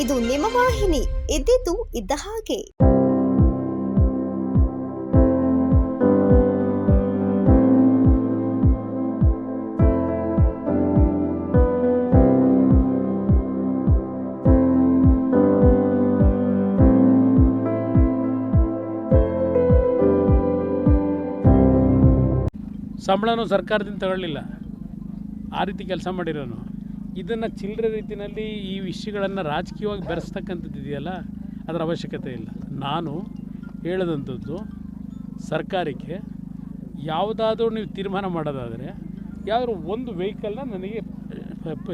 ಇದು ನಿಮ್ಮ ವಾಹಿನಿ, ಇದ್ದಿದ್ದು ಇದ್ದ ಹಾಗೆ. ಸಂಬಳನೂ ಸರ್ಕಾರದಿಂದ ತಗೊಳ್ಳಿಲ್ಲ, ಆ ರೀತಿ ಕೆಲಸ ಮಾಡಿರೋನು. ಇದನ್ನು ಚಿಲ್ಲರೆ ರೀತಿಯಲ್ಲಿ ಈ ವಿಷಯಗಳನ್ನು ರಾಜಕೀಯವಾಗಿ ಬೆರೆಸ್ತಕ್ಕಂಥದ್ದು ಇದೆಯಲ್ಲ, ಅದರ ಅವಶ್ಯಕತೆ ಇಲ್ಲ. ನಾನು ಹೇಳದಂಥದ್ದು ಸರ್ಕಾರಕ್ಕೆ ಯಾವುದಾದ್ರೂ ನೀವು ತೀರ್ಮಾನ ಮಾಡೋದಾದರೆ ಯಾವ್ದಾದ್ರು ಒಂದು ವೆಹಿಕಲ್ನ ನನಗೆ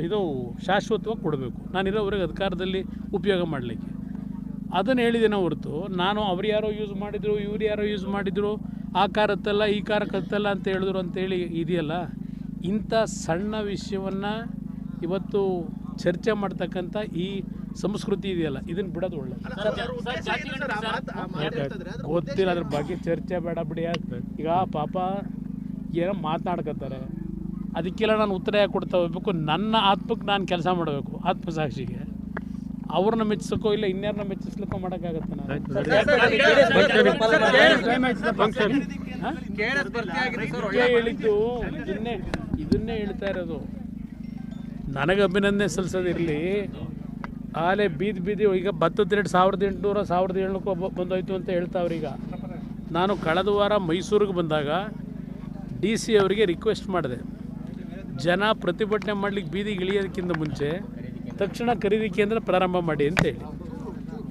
ಇದು ಶಾಶ್ವತವಾಗಿ ಕೊಡಬೇಕು, ನಾನಿರೋವರೆಗೆ ಅಧಿಕಾರದಲ್ಲಿ ಉಪಯೋಗ ಮಾಡಲಿಕ್ಕೆ. ಅದನ್ನು ಹೇಳಿದ್ದೇನೆ ಹೊರತು ನಾನು ಅವ್ರು ಯಾರೋ ಯೂಸ್ ಮಾಡಿದರು, ಇವ್ರು ಯಾರೋ ಯೂಸ್ ಮಾಡಿದರು, ಆ ಕಾರ್ ಹತ್ತಲ್ಲ ಈ ಕಾರ್ ಹತ್ತಲ್ಲ ಅಂತ ಹೇಳಿದ್ರು ಅಂತೇಳಿ ಇದೆಯಲ್ಲ, ಇಂಥ ಸಣ್ಣ ವಿಷಯವನ್ನು ಇವತ್ತು ಚರ್ಚೆ ಮಾಡ್ತಕ್ಕಂಥ ಈ ಸಂಸ್ಕೃತಿ ಇದೆಯಲ್ಲ, ಇದನ್ನು ಬಿಡೋದು ಒಳ್ಳೆಯದು. ಗೊತ್ತಿಲ್ಲ, ಅದ್ರ ಬಗ್ಗೆ ಚರ್ಚೆ ಬೇಡ ಬಿಡಿ. ಈಗ ಪಾಪ ಏನೋ ಮಾತನಾಡ್ಕೊತಾರೆ, ಅದಕ್ಕೆಲ್ಲ ನಾನು ಉತ್ತರ ಯಾಕೆ ಕೊಡ್ತಾ ಹೋಗ್ಬೇಕು? ನನ್ನ ಆತ್ಮಕ್ಕೆ ನಾನು ಕೆಲಸ ಮಾಡಬೇಕು, ಆತ್ಮಸಾಕ್ಷಿಗೆ. ಅವ್ರನ್ನ ಮೆಚ್ಚಿಸೋಕೋ ಇಲ್ಲ ಇನ್ಯಾರನ್ನ ಮೆಚ್ಚಿಸ್ಲಿಕ್ಕೋ ಮಾಡೋಕ್ಕಾಗತ್ತೆ? ಹೇಳಿದ್ದು ಇದನ್ನೇ ಹೇಳ್ತಾ ಇರೋದು. ನನಗೆ ಅಭಿನಂದನೆ ಸಲ್ಲಿಸೋದಿರಲಿ, ಆಲೆ ಬೀದಿ ಈಗ ಭತ್ತದ ರೇಟ್ 1800 1700 ಬಂದೋಯ್ತು ಅಂತ ಹೇಳ್ತಾವ್ರೀಗ. ನಾನು ಕಳೆದ ವಾರ ಮೈಸೂರಿಗೆ ಬಂದಾಗ DC ಅವರಿಗೆ ರಿಕ್ವೆಸ್ಟ್ ಮಾಡಿದೆ, ಜನ ಪ್ರತಿಭಟನೆ ಮಾಡಲಿಕ್ಕೆ ಬೀದಿಗೆ ಇಳಿಯೋದಕ್ಕಿಂತ ಮುಂಚೆ ತಕ್ಷಣ ಖರೀದಿ ಕೇಂದ್ರ ಪ್ರಾರಂಭ ಮಾಡಿ ಅಂತ ಹೇಳಿ.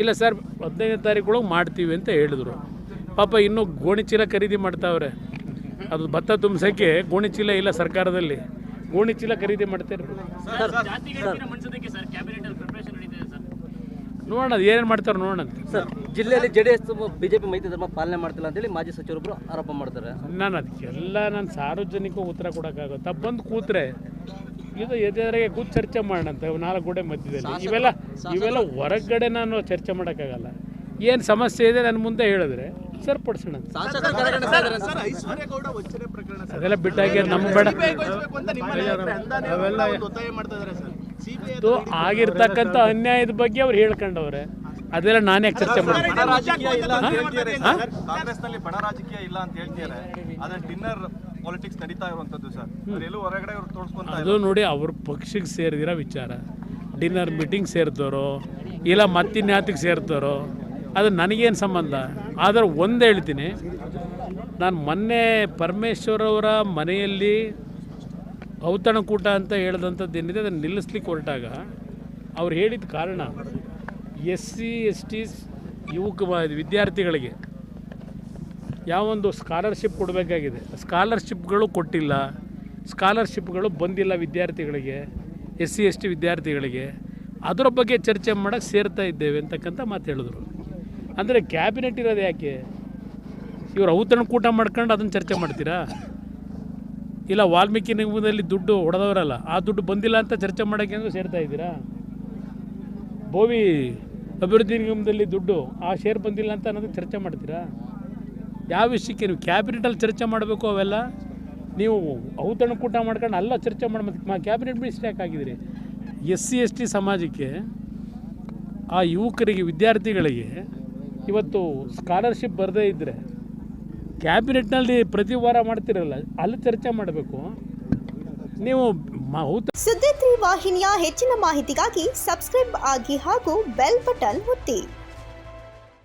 ಇಲ್ಲ ಸರ್ 15ನೇ ತಾರೀಕೊಳಗೆ ಮಾಡ್ತೀವಿ ಅಂತ ಹೇಳಿದ್ರು. ಪಾಪ ಇನ್ನೂ ಗೋಣಿಚೀಲ ಖರೀದಿ ಮಾಡ್ತಾವ್ರೆ. ಅದು ಭತ್ತ ತುಂಬಿಸೋಕ್ಕೆ ಗೋಣಿಚೀಲ ಇಲ್ಲ ಸರ್ಕಾರದಲ್ಲಿ, ಗೋಣಿಚೀಲ ಖರೀದಿ ಮಾಡ್ತಾರೆ. ನೋಡೋಣ ಏನೇನು ಮಾಡ್ತಾರೆ ನೋಡೋಣ. ಸರ್, ಜಿಲ್ಲೆಯಲ್ಲಿ JDS BJP ಮೈತ್ರಿ ಧರ್ಮ ಪಾಲನೆ ಮಾಡ್ತಿಲ್ಲ ಅಂತೇಳಿ ಮಾಜಿ ಸಚಿವರೊಬ್ಬರು ಆರೋಪ ಮಾಡ್ತಾರೆ. ನಾನು ಸಾರ್ವಜನಿಕ ಉತ್ತರ ಕೊಡೋಕ್ಕಾಗುತ್ತೆ. ಬಂದು ಕೂತ್ರೆ ಇದು ಎದುರಿಗೆ ಕೂತು ಚರ್ಚೆ ಮಾಡೋಣ ಅಂತ 4 ಗೋಡೆ ಮಧ್ಯದಲ್ಲಿ. ಇವೆಲ್ಲ ಹೊರಗಡೆ ನಾನು ಚರ್ಚೆ ಮಾಡೋಕ್ಕಾಗಲ್ಲ. ಏನು ಸಮಸ್ಯೆ ಇದೆ ನನ್ನ ಮುಂದೆ ಹೇಳಿದ್ರೆ ಸರಿಪಡಿಸೋಣ. ಅದೆಲ್ಲ ಬಿಟ್ಟಾಗಿ ನಮ್ಗೆ ಬೇಡ. ಆಗಿರ್ತಕ್ಕಂಥ ಅನ್ಯಾಯದ ಬಗ್ಗೆ ಅವ್ರು ಹೇಳ್ಕೊಂಡವ್ರೆ, ಅದೆಲ್ಲ ನಾನೇ ಚರ್ಚೆ ಮಾಡ್ತೀನಿ. ಕಾಂಗ್ರೆಸ್ನಲ್ಲಿ ಬಡ ರಾಜಕೀಯ ಇಲ್ಲ ಅಂತ ಹೇಳ್ತಾರೆ, ಆದ್ರೆ ಡಿನ್ನರ್ ಪಾಲಿಟಿಕ್ಸ್ ನಡೀತಾ ಇರುವಂತದ್ದು ಸರ್. ಎಲ್ಲೂ ಹೊರಗಡೆ ತೋರಿಸ್ಕೊಂತ ಅದು ನೋಡಿ, ಅವ್ರ ಪಕ್ಷಕ್ಕೆ ಸೇರಿದಿರೋ ವಿಚಾರ. ಡಿನ್ನರ್ ಮೀಟಿಂಗ್ ಸೇರ್ತಾರೋ ಇಲ್ಲ ಮತ್ತಿನ್ಯಾತಿಗೆ ಸೇರ್ತಾರೋ ಅದು ನನಗೇನು ಸಂಬಂಧ. ಆದರೆ ಒಂದು ಹೇಳ್ತೀನಿ, ನಾನು ಮೊನ್ನೆ ಪರಮೇಶ್ವರ್ ಅವರ ಮನೆಯಲ್ಲಿ ಔತಣಕೂಟ ಅಂತ ಹೇಳಿದಂಥದ್ದು ಏನಿದೆ ಅದನ್ನು ನಿಲ್ಲಿಸ್ಲಿಕ್ಕೆ ಹೊರಟಾಗ ಅವ್ರು ಹೇಳಿದ ಕಾರಣ SC ST ವಿದ್ಯಾರ್ಥಿಗಳಿಗೆ ಯಾವೊಂದು ಸ್ಕಾಲರ್ಶಿಪ್ ಕೊಡಬೇಕಾಗಿದೆ, ಸ್ಕಾಲರ್ಶಿಪ್ಗಳು ಕೊಟ್ಟಿಲ್ಲ, ಸ್ಕಾಲರ್ಶಿಪ್ಗಳು ಬಂದಿಲ್ಲ ವಿದ್ಯಾರ್ಥಿಗಳಿಗೆ, SC ST ವಿದ್ಯಾರ್ಥಿಗಳಿಗೆ. ಅದರ ಬಗ್ಗೆ ಚರ್ಚೆ ಮಾಡೋಕ್ಕೆ ಸೇರ್ತಾ ಇದ್ದೇವೆ ಅಂತಕ್ಕಂಥ ಮಾತು ಹೇಳಿದ್ರು. ಅಂದರೆ ಕ್ಯಾಬಿನೆಟ್ ಇರೋದು ಯಾಕೆ? ಇವರು ಔತಣಕೂಟ ಮಾಡ್ಕೊಂಡು ಅದನ್ನು ಚರ್ಚೆ ಮಾಡ್ತೀರಾ? ಇಲ್ಲ ವಾಲ್ಮೀಕಿ ನಿಗಮದಲ್ಲಿ ದುಡ್ಡು ಹೊಡೆದವರಲ್ಲ, ಆ ದುಡ್ಡು ಬಂದಿಲ್ಲ ಅಂತ ಚರ್ಚೆ ಮಾಡೋಕ್ಕೆ ಅಂದರೆ ಸೇರ್ತಾ ಇದ್ದೀರಾ? ಬೋವಿ ಅಭಿವೃದ್ಧಿ ನಿಗಮದಲ್ಲಿ ದುಡ್ಡು ಆ ಶೇರ್ ಬಂದಿಲ್ಲ ಅಂತ ಅನ್ನೋದಕ್ಕೆ ಚರ್ಚೆ ಮಾಡ್ತೀರಾ? ಯಾವ ವಿಷಯಕ್ಕೆ ನೀವು ಕ್ಯಾಬಿನೆಟಲ್ಲಿ ಚರ್ಚೆ ಮಾಡಬೇಕು? ಅವೆಲ್ಲ ನೀವು ಔತಣಕೂಟ ಮಾಡ್ಕೊಂಡು ಅಲ್ಲ ಚರ್ಚೆ ಮಾಡಿ ಕ್ಯಾಬಿನೆಟ್ ಮಿನಿಸ್ಟರ್ ಯಾಕೆ ಆಗಿದ್ದೀರಿ? SC ST ಸಮಾಜಕ್ಕೆ, ಆ ಯುವಕರಿಗೆ ವಿದ್ಯಾರ್ಥಿಗಳಿಗೆ ಇವತ್ತು ಸ್ಕಾಲರ್ಶಿಪ್ ಬರದೇ ಇದ್ದರೆ ಕ್ಯಾಬಿನೆಟ್ನಲ್ಲಿ ಪ್ರತಿ ವಾರ ಮಾಡ್ತಿರಲ್ಲ, ಅಲ್ಲಿ ಚರ್ಚೆ ಮಾಡಬೇಕು ನೀವು. ಸುದ್ದಿ 3 ವಾಹಿನಿಯ ಹೆಚ್ಚಿನ ಮಾಹಿತಿಗಾಗಿ ಸಬ್ಸ್ಕ್ರೈಬ್ ಆಗಿ ಹಾಗೂ ಬೆಲ್ ಬಟನ್ ಒತ್ತಿ.